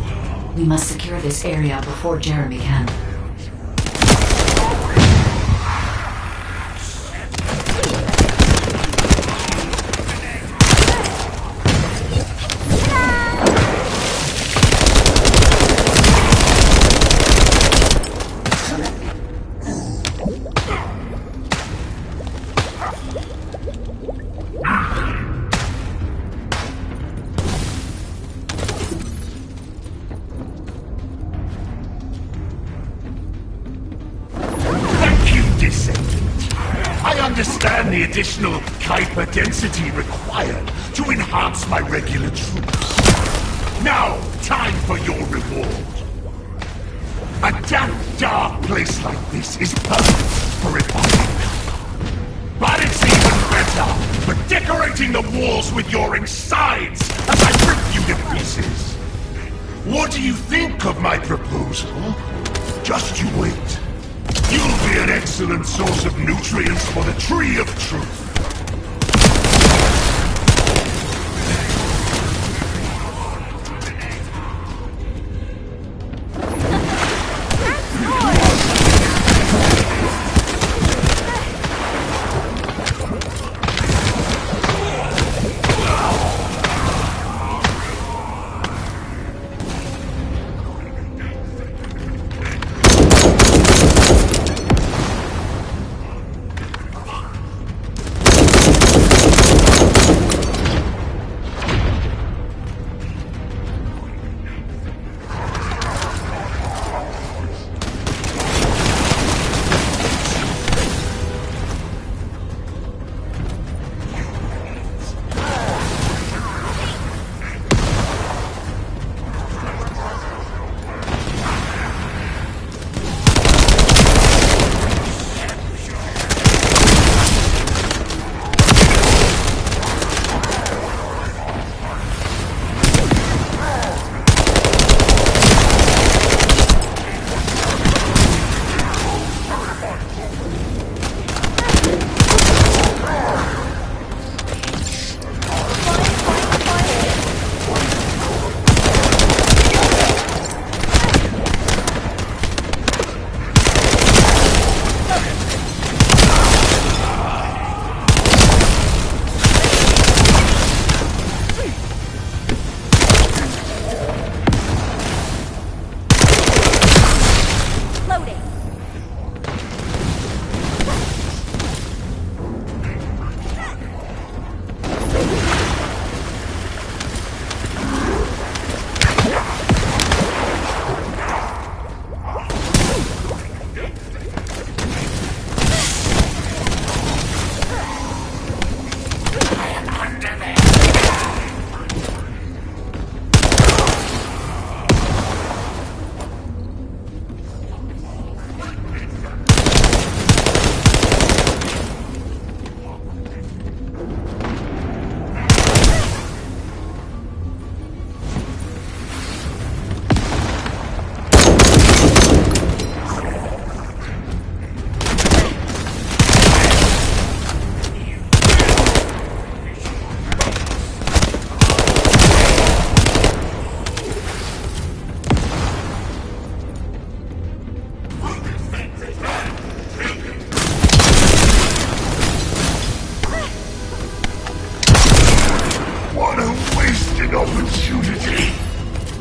Speaker 1: we must secure this area before Jeremy can.
Speaker 3: The additional Kuiper density required to enhance my regular troops. Now, time for your reward. A damp, dark place like this is perfect for refining Kuiper. But it's even better for decorating the walls with your insides as I rip you to pieces. What do you think of my proposal? Just you wait. You'll be an excellent source of nutrients for the Tree of Truth.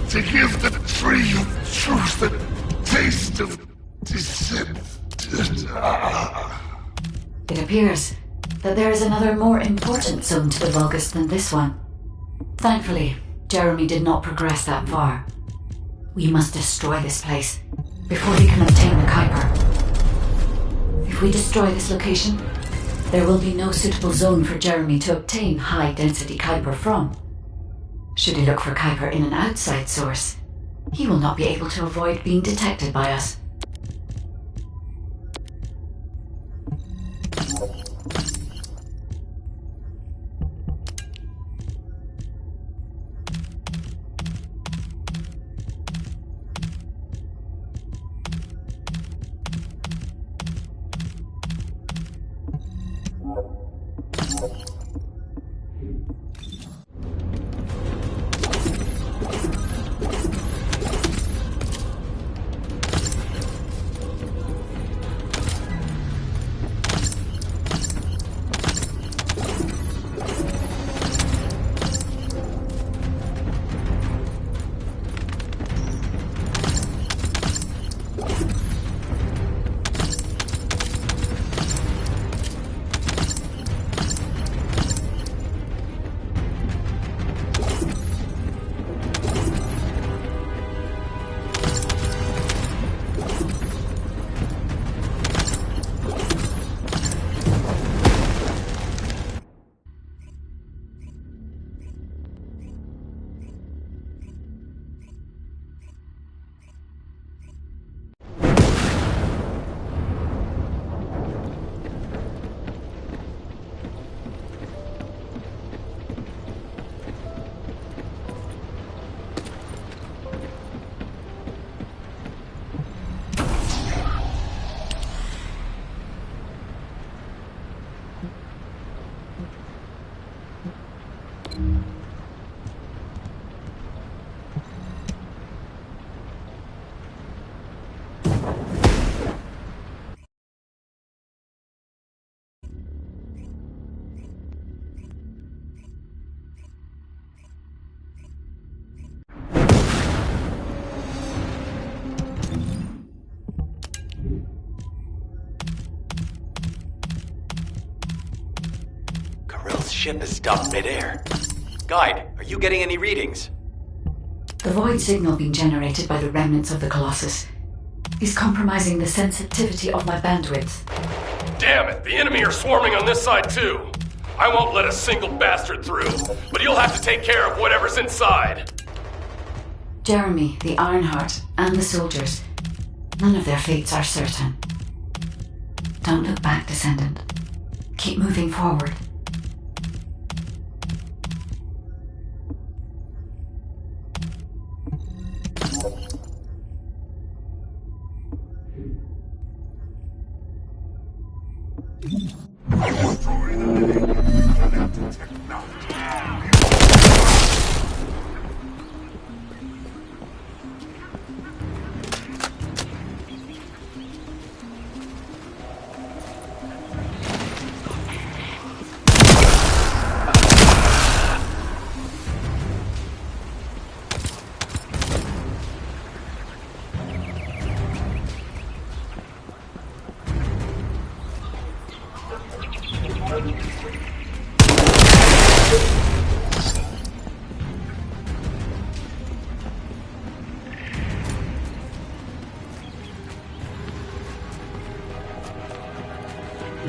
Speaker 3: to give the tree of truth the taste of Descendente.
Speaker 1: It appears that there is another more important zone to the Vulgus than this one. Thankfully, Jeremy did not progress that far. We must destroy this place before he can obtain the Kuiper. If we destroy this location, there will be no suitable zone for Jeremy to obtain high-density Kuiper from. Should he look for Kuiper in an outside source, he will not be able to avoid being detected by us.
Speaker 2: ship has stopped midair. Guide, are you getting any readings?
Speaker 1: The void signal being generated by the remnants of the Colossus is compromising the sensitivity of my bandwidth.
Speaker 9: Damn it, the enemy are swarming on this side too. I won't let a single bastard through, but you'll have to take care of whatever's inside.
Speaker 1: Jeremy, the Ironheart, and the soldiers, none of their fates are certain. Don't look back, Descendant. Keep moving forward.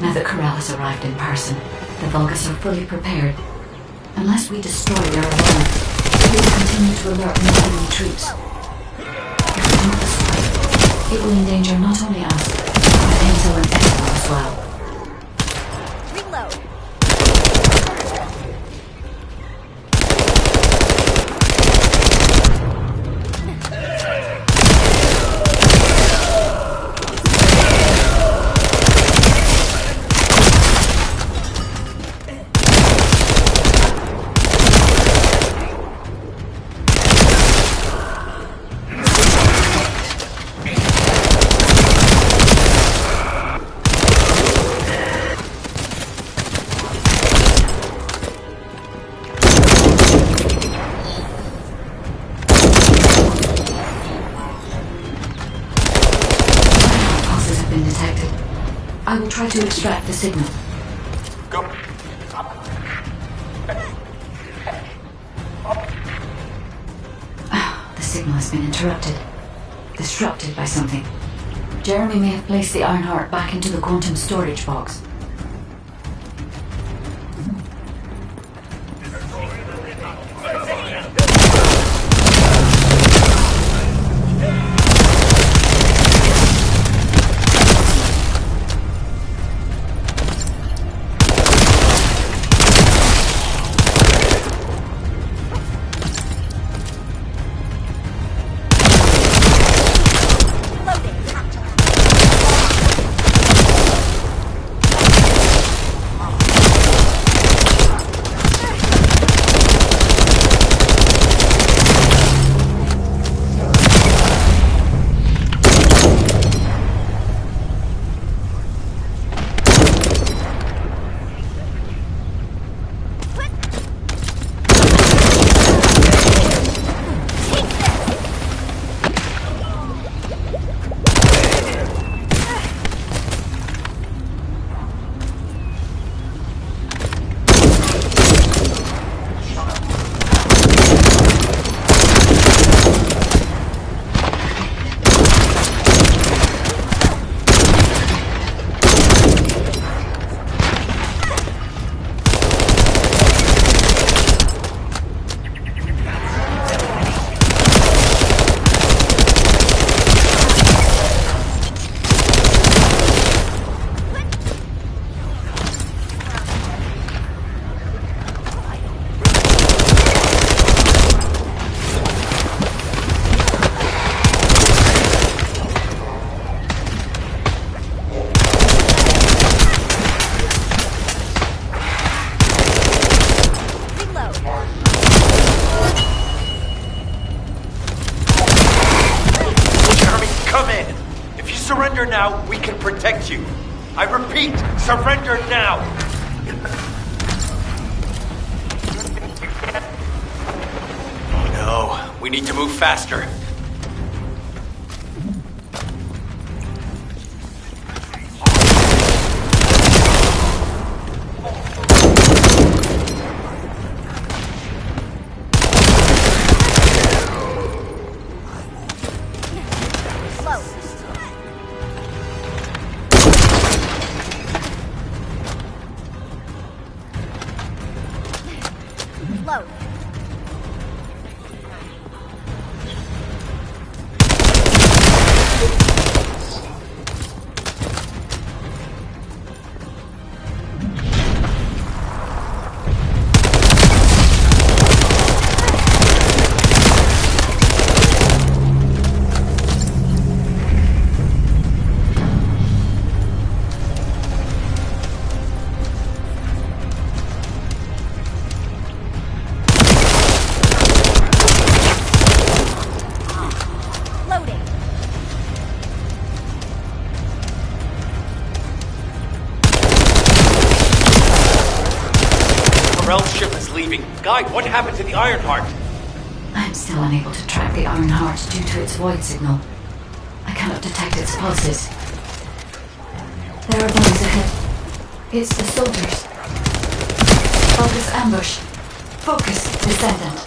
Speaker 1: Now that Corral has arrived in person, the Vulgus are fully prepared. Unless we destroy their alone, they will continue to alert more enemy troops. If we don't destroy, it will endanger not only us, but Enzo and Ezra as well.
Speaker 10: Reload.
Speaker 1: I will try to extract the signal.
Speaker 6: Go.
Speaker 1: The signal has been interrupted. Disrupted by something. Jeremy may have placed the Ironheart back into the quantum storage box.
Speaker 2: Surrender now, we can protect you. I repeat, surrender now! No, we need to move faster.
Speaker 11: is leaving. Guide, what happened to the Ironheart?
Speaker 1: I'm still unable to track the Ironheart due to its void signal. I cannot detect its pulses. There are those ahead. It's the soldiers. Focus ambush. Focus Descendant.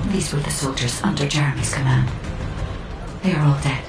Speaker 1: These were the soldiers under Jeremy's command. They are all dead.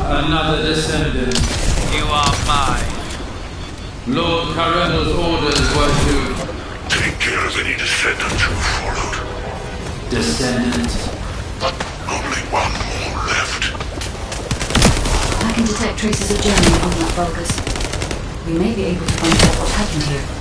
Speaker 12: Another descendant.
Speaker 11: You are mine.
Speaker 12: Lord Carreno's orders were to...
Speaker 3: Take care of any descendant who followed.
Speaker 12: Descendant?
Speaker 3: Only one more left.
Speaker 1: I can detect traces of Jeremy on that focus. We may be able to find out what happened here.